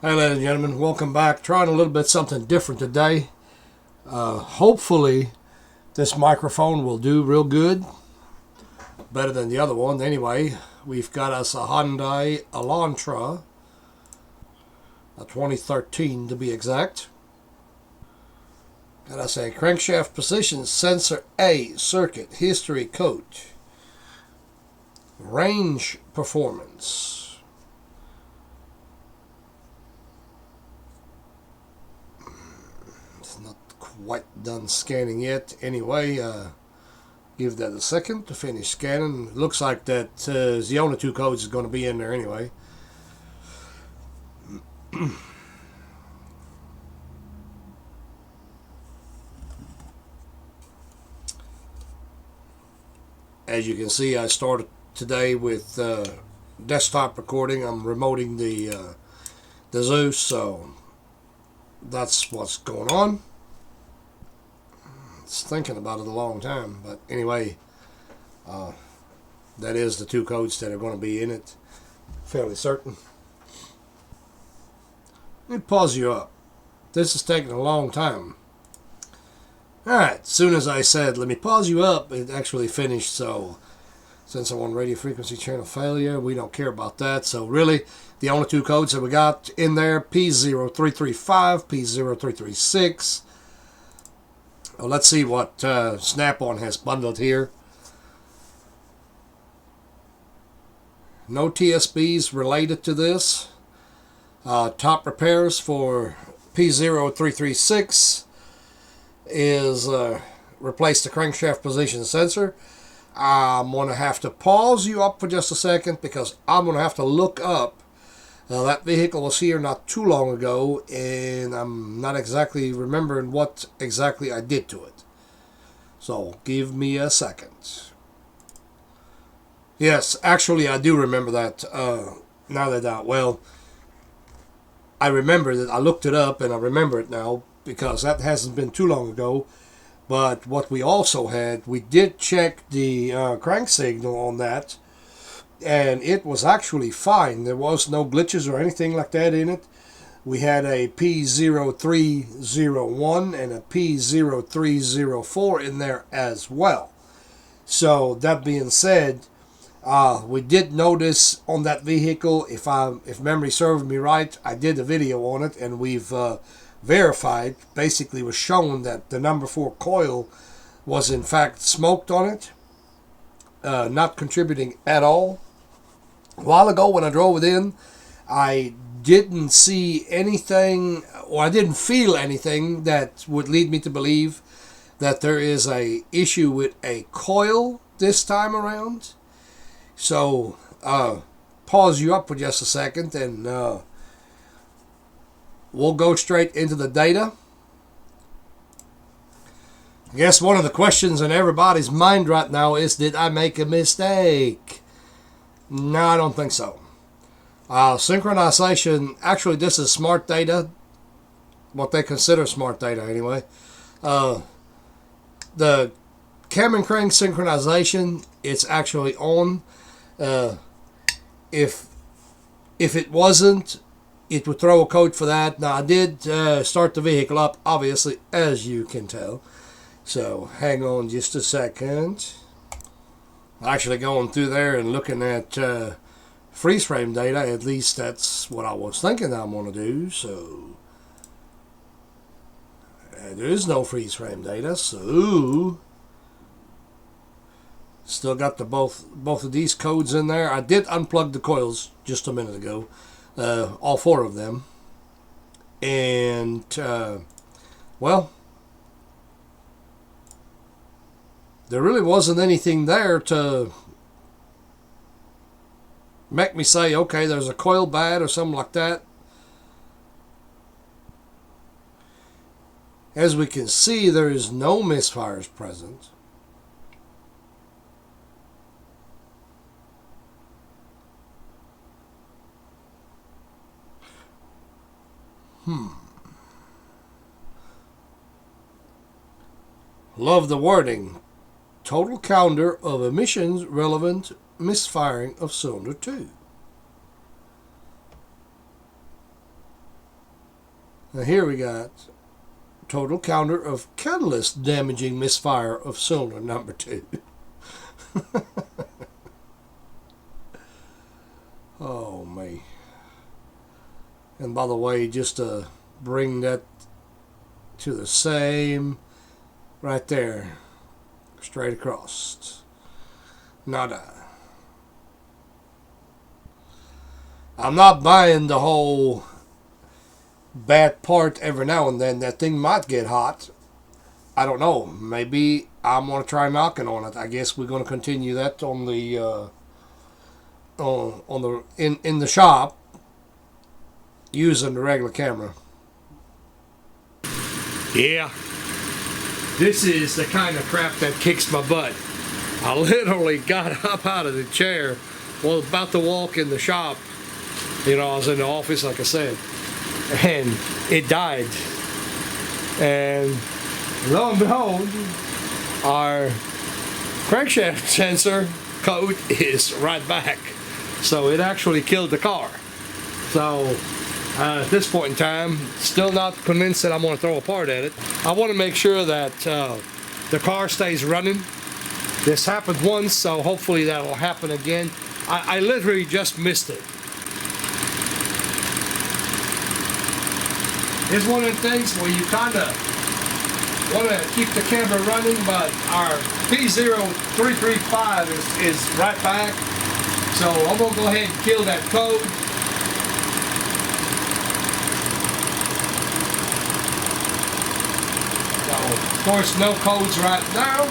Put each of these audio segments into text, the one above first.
Hey ladies and gentlemen, welcome back. Trying a little bit something different today. Hopefully this microphone will do real good. Better than the other one. Anyway, we've got us a Hyundai Elantra, a 2013 to be exact. Got us a crankshaft position sensor A circuit history code. Range performance. Quite done scanning yet. Anyway, give that a second to finish scanning. Looks like that the only two codes is going to be in there anyway. As you can see, I started today with desktop recording. I'm remoting the Zeus, so that's what's going on. Thinking about it a long time, but anyway, that is the two codes that are going to be in it, fairly certain. Let me pause you up. This is taking a long time. Alright, as soon as I said let me pause you up, it actually finished. So since I'm on radio frequency channel failure, we don't care about that. So really, the only two codes that we got in there, P0335, P0336. Well, let's see what Snap-on has bundled here. No TSBs related to this. Top repairs for P0336 is replace the crankshaft position sensor. I'm going to have to pause you up for just a second because I'm going to have to look up. That vehicle was here not too long ago, and I'm not exactly remembering what exactly I did to it. So, give me a second. Yes, actually, I do remember that. Now that, well, I remember that I looked it up, and I remember it now, because that hasn't been too long ago. But what we also had, we did check the crank signal on that, and it was actually fine. There was no glitches or anything like that in it. We had a P0301 and a P0304 in there as well. So that being said, we did notice on that vehicle, if memory serves me right, I did a video on it, and we've verified, basically was shown that the number 4 coil was in fact smoked on it, not contributing at all. A while ago when I drove it in, I didn't see anything, or I didn't feel anything that would lead me to believe that there is a issue with a coil this time around. So, pause you up for just a second, and we'll go straight into the data. I guess one of the questions in everybody's mind right now is, did I make a mistake? No, I don't think so. Synchronization, actually this is smart data, what they consider smart data anyway. The cam and crank synchronization, it's actually on. If it wasn't, it would throw a code for that. Now I did start the vehicle up, obviously, as you can tell. So hang on just a second. Actually going through there and looking at freeze frame data, at least that's what I was thinking I'm going to do. So there is no freeze frame data, so still got the both of these codes in there. I did unplug the coils just a minute ago, all 4 of them, and well, there really wasn't anything there to make me say, okay, there's a coil bad or something like that. As we can see, there is no misfires present. Love the wording. Total counter of emissions relevant misfiring of cylinder 2. Now here we got total counter of catalyst damaging misfire of cylinder number 2. Oh, me. And by the way, just to bring that to the same, right there, straight across. Nada. I'm not buying the whole bad part every now and then. That thing might get hot. I don't know. Maybe I'm going to try knocking on it. I guess we're going to continue that on the in the shop using the regular camera. Yeah, this is the kind of crap that kicks my butt. I literally got up out of the chair, was about to walk in the shop. You know, I was in the office, like I said, and it died. And lo and behold, our crankshaft sensor code is right back. So it actually killed the car. So at this point in time, still not convinced that I'm going to throw a part at it. I want to make sure that the car stays running. This happened once, so hopefully that will happen again. I literally just missed it. It's one of the things where you kind of want to keep the camera running, but our P0335 is right back. So I'm going to go ahead and kill that code. So, of course, no codes right now.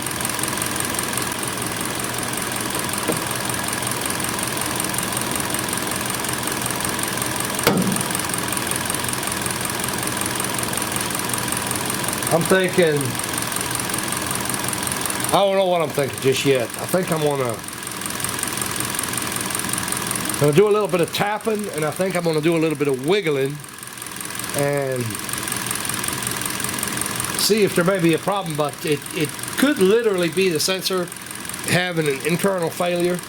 I'm thinking, I don't know what I'm thinking just yet. I think I'm gonna do a little bit of tapping, and I think I'm gonna do a little bit of wiggling and see if there may be a problem, but it could literally be the sensor having an internal failure.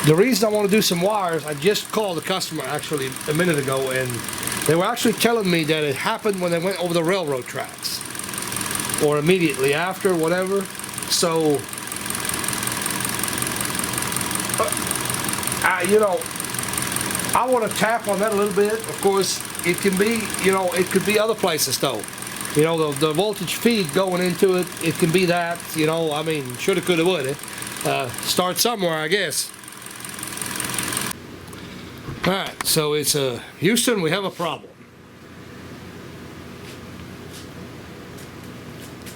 The reason I want to do some wires, I just called the customer actually a minute ago, and they were actually telling me that it happened when they went over the railroad tracks, or immediately after, whatever. So, you know, I want to tap on that a little bit. Of course, it can be, you know, it could be other places though. You know, the voltage feed going into it, it can be that, you know, I mean, shoulda, coulda, woulda. Start somewhere, I guess. Alright, so it's Houston, we have a problem.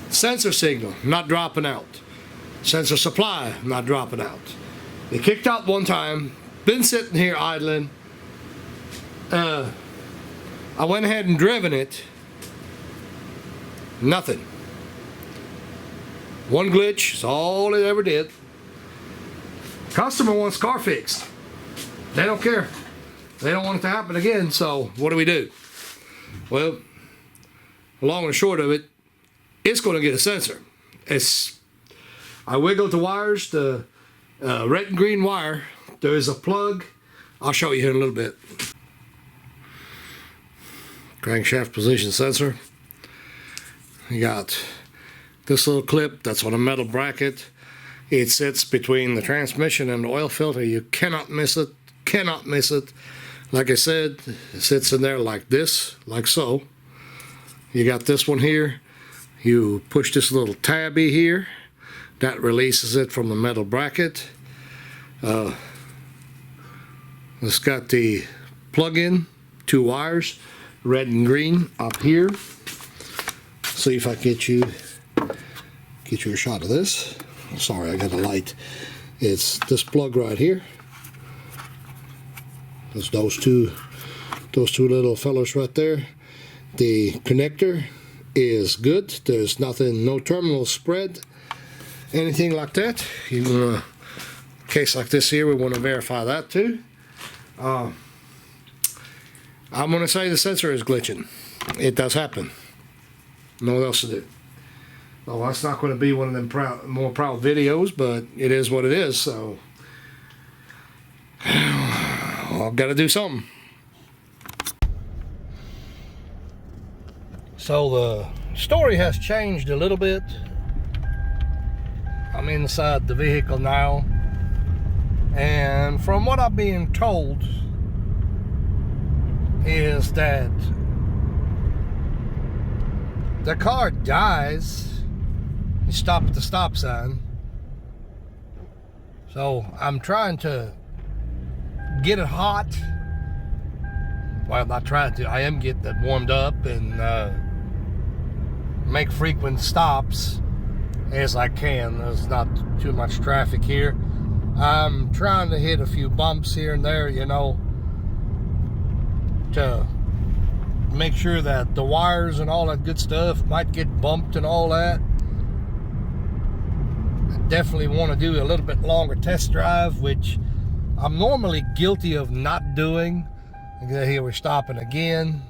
Sensor signal, not dropping out. Sensor supply, not dropping out. It kicked out one time, been sitting here idling. I went ahead and driven it. Nothing. One glitch is all it ever did. Customer wants car fixed. They don't care. They don't want it to happen again, so what do? Well, long and short of it, it's going to get a sensor. I wiggled the wires, the red and green wire. There is a plug. I'll show you here in a little bit. Crankshaft position sensor. You got this little clip that's on a metal bracket. It sits between the transmission and the oil filter. You cannot miss it. Cannot miss it. Like I said, it sits in there like this, like so. You got this one here. You push this little tabby here. That releases it from the metal bracket. It's got the plug-in, 2 wires, red and green up here. See if I get you a shot of this. Sorry, I got a light. It's this plug right here. There's those two little fellows right there. The connector is good. There's nothing, no terminal spread, anything like that. You want a case like this here, we want to verify that too. I'm going to say the sensor is glitching. It does happen. No one else to do. Well, that's not going to be one of them more proud videos, but it is what it is. So I've got to do something. So the story has changed a little bit. I'm inside the vehicle now, and from what I'm being told is that the car dies. You stop at the stop sign. So I'm trying to get it hot. Well, not trying to. I am getting it warmed up and make frequent stops as I can. There's not too much traffic here. I'm trying to hit a few bumps here and there, you know, to make sure that the wires and all that good stuff might get bumped and all that. I definitely want to do a little bit longer test drive, which I'm normally guilty of not doing. Here we're stopping again.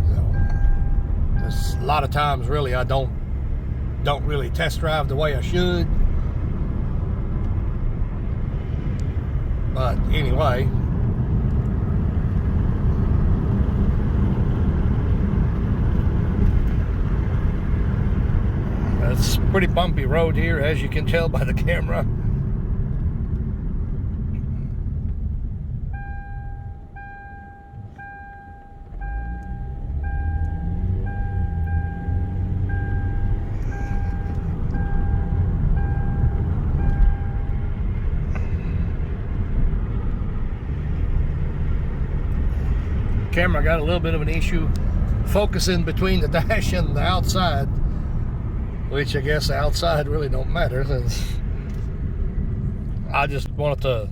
So, a lot of times really I don't really test drive the way I should. But anyway, it's a pretty bumpy road here, as you can tell by the camera. Camera got a little bit of an issue focusing between the dash and the outside, which I guess the outside really don't matter, since I just wanted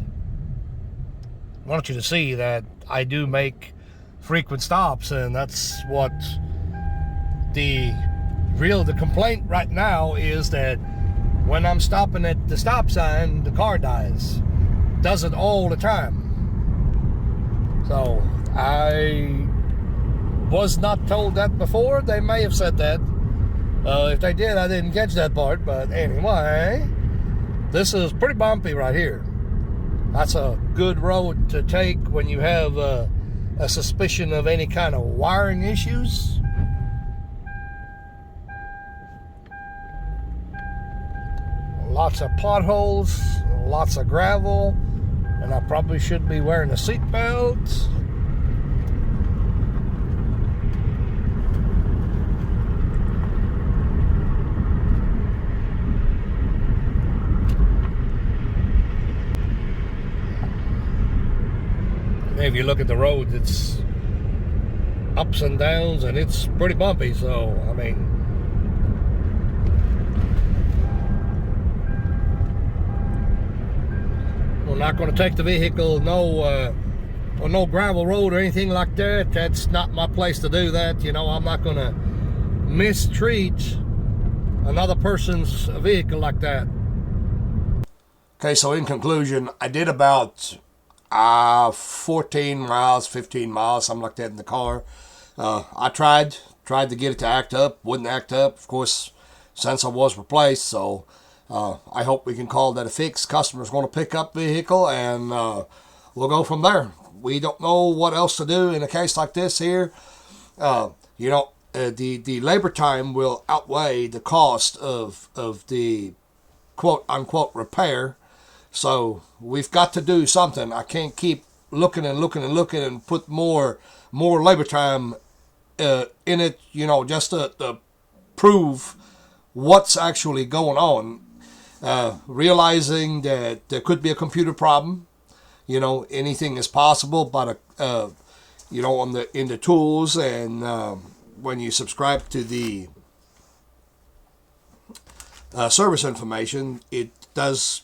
you to see that I do make frequent stops, and that's what the complaint right now is, that when I'm stopping at the stop sign, the car dies. Does it all the time. So I was not told that before. They may have said that. If they did, I didn't catch that part. But anyway, this is pretty bumpy right here. That's a good road to take when you have a suspicion of any kind of wiring issues. Lots of potholes, lots of gravel, and I probably should be wearing a seatbelt. If you look at the road, it's ups and downs, and it's pretty bumpy. So I mean, we're not going to take the vehicle on no gravel road or anything like that. That's not my place to do that. You know, I'm not going to mistreat another person's vehicle like that. Okay, so in conclusion, I did about 14 miles, 15 miles, something like that in the car. I tried to get it to act up, wouldn't act up, of course, since I was replaced. So I hope we can call that a fix. Customer's going to pick up the vehicle, and we'll go from there. We don't know what else to do in a case like this here. You know, the labor time will outweigh the cost of the quote unquote repair. So we've got to do something. I can't keep looking and put more labor time in it, you know, just to prove what's actually going on. Realizing that there could be a computer problem. You know, anything is possible, but you know, in the tools, and when you subscribe to the service information, it does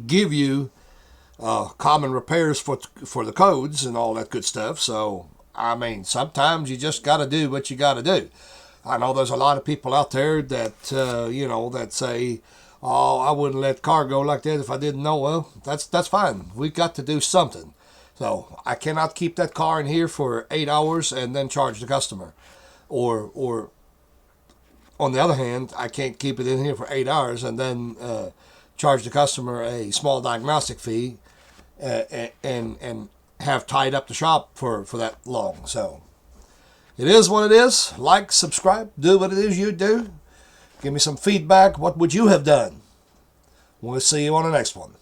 give you common repairs for the codes and all that good stuff. So I mean, sometimes you just got to do what you got to do. I know there's a lot of people out there that you know, that say, "Oh, I wouldn't let car go like that if I didn't know." Well, that's fine. We've got to do something. So I cannot keep that car in here for 8 hours and then charge the customer, or on the other hand, I can't keep it in here for 8 hours and then charge the customer a small diagnostic fee, and have tied up the shop for that long. So it is what it is. Like, subscribe, do what it is you do. Give me some feedback. What would you have done? We'll see you on the next one.